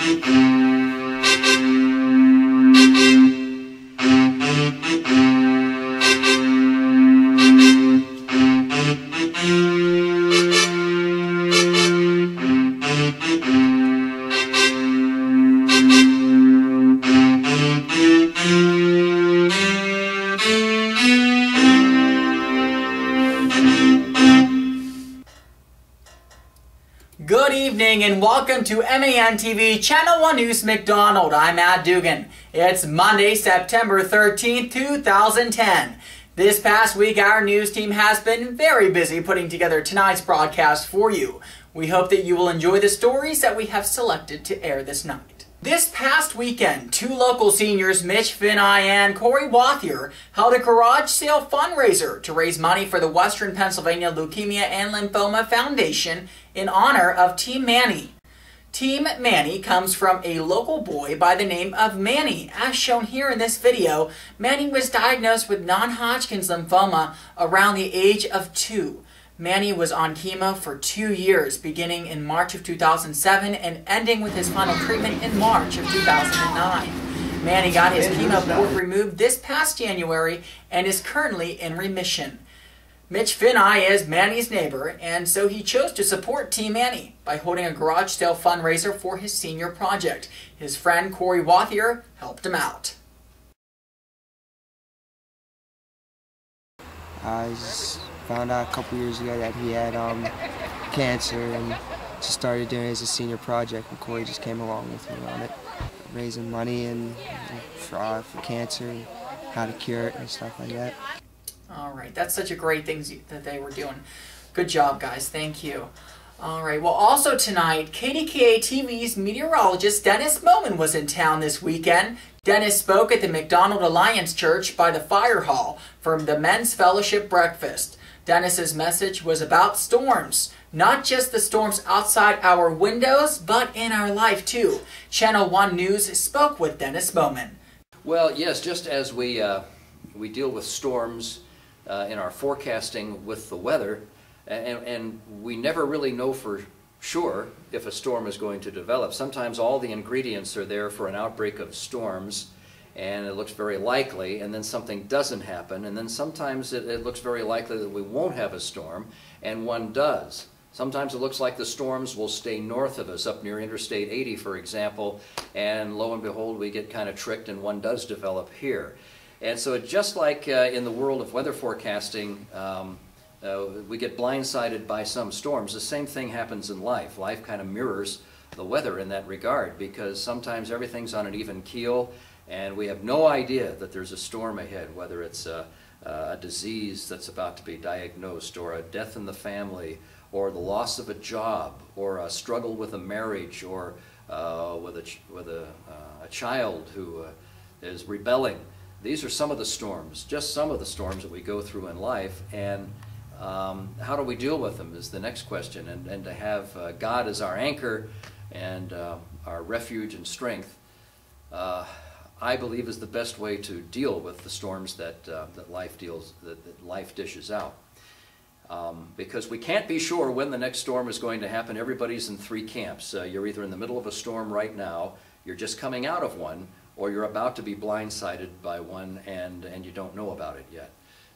Good evening and welcome to MAN TV Channel 1 News McDonald. I'm Matt Dugan. It's Monday, September 13th, 2010. This past week, our news team has been very busy putting together tonight's broadcast for you. We hope that you will enjoy the stories that we have selected to air this night. This past weekend, two local seniors, Mitch Finney and Corey Wathier, held a garage sale fundraiser to raise money for the Western Pennsylvania Leukemia and Lymphoma Foundation in honor of Team Manny. Team Manny comes from a local boy by the name of Manny. As shown here in this video, Manny was diagnosed with non-Hodgkin's lymphoma around the age of 2. Manny was on chemo for 2 years, beginning in March of 2007 and ending with his final treatment in March of 2009. Manny got his chemo port removed this past January and is currently in remission. Mitch Finney is Manny's neighbor, and so he chose to support Team Manny by holding a garage sale fundraiser for his senior project. His friend Corey Wathier helped him out. I just found out a couple years ago that he had cancer and just started doing it as a senior project, and Corey just came along with me on it, raising money and for cancer and how to cure it and stuff like that. All right, that's such a great thing that they were doing. Good job, guys. Thank you. All right, well, also tonight, KDKA TV's meteorologist Dennis Bowman was in town this weekend. Dennis spoke at the McDonald Alliance Church by the Fire Hall for the Men's Fellowship Breakfast. Dennis's message was about storms, not just the storms outside our windows, but in our life too. Channel 1 News spoke with Dennis Bowman. Well, yes, just as we deal with storms in our forecasting with the weather, and we never really know for sure if a storm is going to develop. Sometimes all the ingredients are there for an outbreak of storms, and it looks very likely, and then something doesn't happen, and then sometimes it looks very likely that we won't have a storm, and one does. Sometimes it looks like the storms will stay north of us, up near Interstate 80, for example, and lo and behold, we get kind of tricked, and one does develop here. And so just like in the world of weather forecasting, we get blindsided by some storms. The same thing happens in life. Life kind of mirrors the weather in that regard, because sometimes everything's on an even keel and we have no idea that there's a storm ahead, whether it's a disease that's about to be diagnosed, or a death in the family, or the loss of a job, or a struggle with a marriage, or with a child who is rebelling. These are some of the storms, just some of the storms that we go through in life, and how do we deal with them is the next question. And to have God as our anchor and our refuge and strength, I believe is the best way to deal with the storms that life dishes out. Because we can't be sure when the next storm is going to happen. Everybody's in three camps. You're either in the middle of a storm right now, you're just coming out of one, or you're about to be blindsided by one and you don't know about it yet.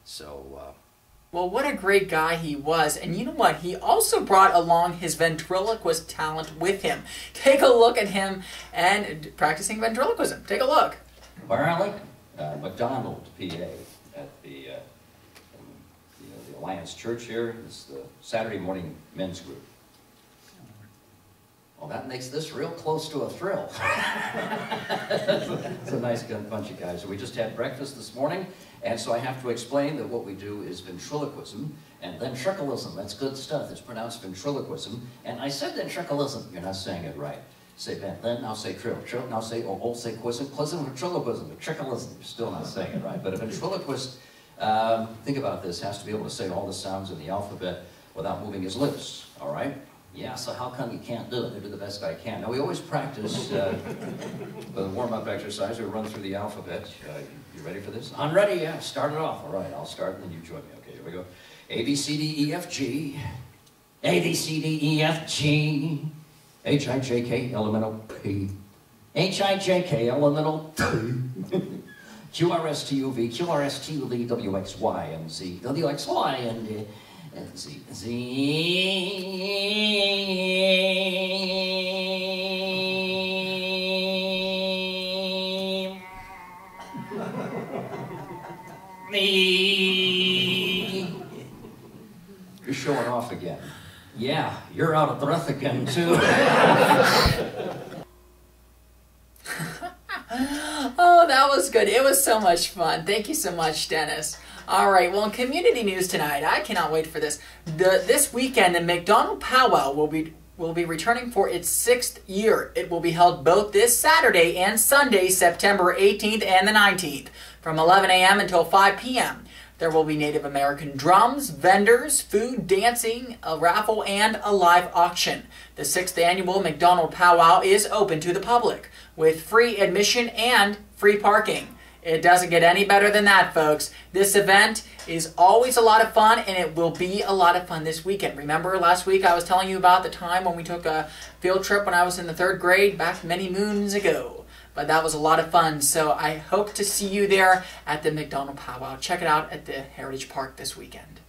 So, well, what a great guy he was. And you know what? He also brought along his ventriloquist talent with him. Take a look at him and practicing ventriloquism. Take a look. Apparently, McDonald, PA, at the Alliance Church here. It's the Saturday morning men's group. Well, that makes this real close to a thrill. It's a nice bunch of guys. So we just had breakfast this morning, and so I have to explain that what we do is ventriloquism and ventriloquism. That's good stuff. It's pronounced ventriloquism. And I said ventriloquism. You're not saying it right. Say then I'll say trill. Now say say quism, ventriloquism, ventriloquism. You're still not saying it right. But a ventriloquist, think about this, has to be able to say all the sounds in the alphabet without moving his lips. All right? Yeah, so how come you can't do it? I do the best I can. Now, we always practice with a warm-up exercise. We run through the alphabet. You ready for this? I'm ready, yeah. Start it off. All right, I'll start, and then you join me. Okay, here we go. A, B, C, D, E, F, G. A, B, C, D, E, F, G. H-I-J-K-L-M-N-O-P. H-I-J-K-L-M-N-O-P. Q-R-S-T-U-V, Q-R-S-T-U-V, W-X-Y-N-Z, W-X-Y-N-Z, Z. You're showing off again. Yeah, you're out of breath again, too. Oh, that was good. It was so much fun. Thank you so much, Dennis. All right, well, in community news tonight, I cannot wait for this. This weekend, the McDonald Powwow will be returning for its 6th year. It will be held both this Saturday and Sunday, September 18th and the 19th, from 11 a.m. until 5 p.m. There will be Native American drums, vendors, food, dancing, a raffle, and a live auction. The 6th annual McDonald Powwow is open to the public, with free admission and free parking. It doesn't get any better than that, folks. This event is always a lot of fun, and it will be a lot of fun this weekend. Remember last week I was telling you about the time when we took a field trip when I was in the 3rd grade back many moons ago. But that was a lot of fun, so I hope to see you there at the McDonald Powwow. Check it out at the Heritage Park this weekend.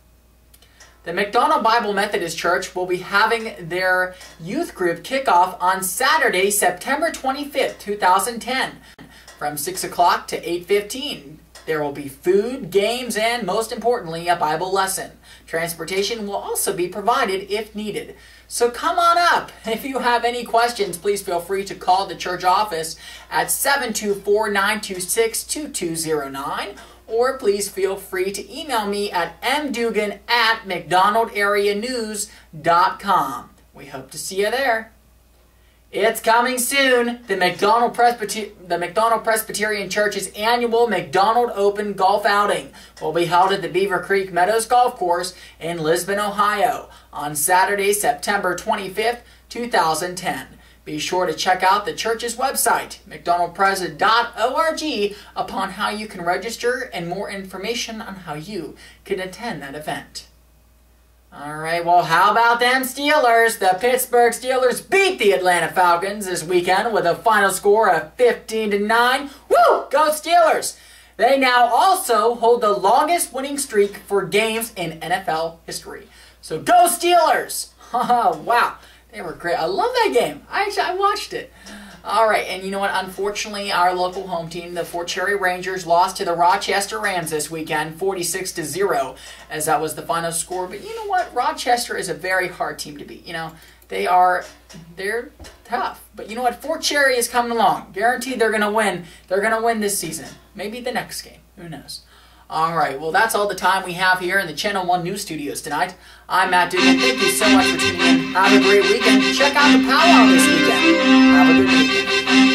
The McDonald Bible Methodist Church will be having their youth group kickoff on Saturday, September 25th, 2010, from 6 o'clock to 8:15. There will be food, games, and most importantly, a Bible lesson. Transportation will also be provided if needed. So come on up. If you have any questions, please feel free to call the church office at 724-926-2209, or please feel free to email me at mdugan@mcdonaldareanews.com. We hope to see you there. It's coming soon. The McDonald Presbyterian Church's annual McDonald Open Golf Outing will be held at the Beaver Creek Meadows Golf Course in Lisbon, Ohio on Saturday, September 25th, 2010. Be sure to check out the church's website, mcdonaldpres.org, upon how you can register and more information on how you can attend that event. All right, well, how about them Steelers? The Pittsburgh Steelers beat the Atlanta Falcons this weekend with a final score of 15-9. Woo! Go Steelers! They now also hold the longest winning streak for games in NFL history. So go Steelers! Wow, they were great. I love that game. I watched it. All right, and you know what? Unfortunately, our local home team, the Fort Cherry Rangers, lost to the Rochester Rams this weekend, 46-0, as that was the final score. But you know what? Rochester is a very hard team to beat. You know, they're tough. But you know what? Fort Cherry is coming along. Guaranteed they're going to win. They're going to win this season. Maybe the next game. Who knows? All right, well, that's all the time we have here in the Channel 1 News Studios tonight. I'm Matt Dugan. Thank you so much for tuning in. Have a great weekend. Check out the powwow this weekend. Have a good weekend.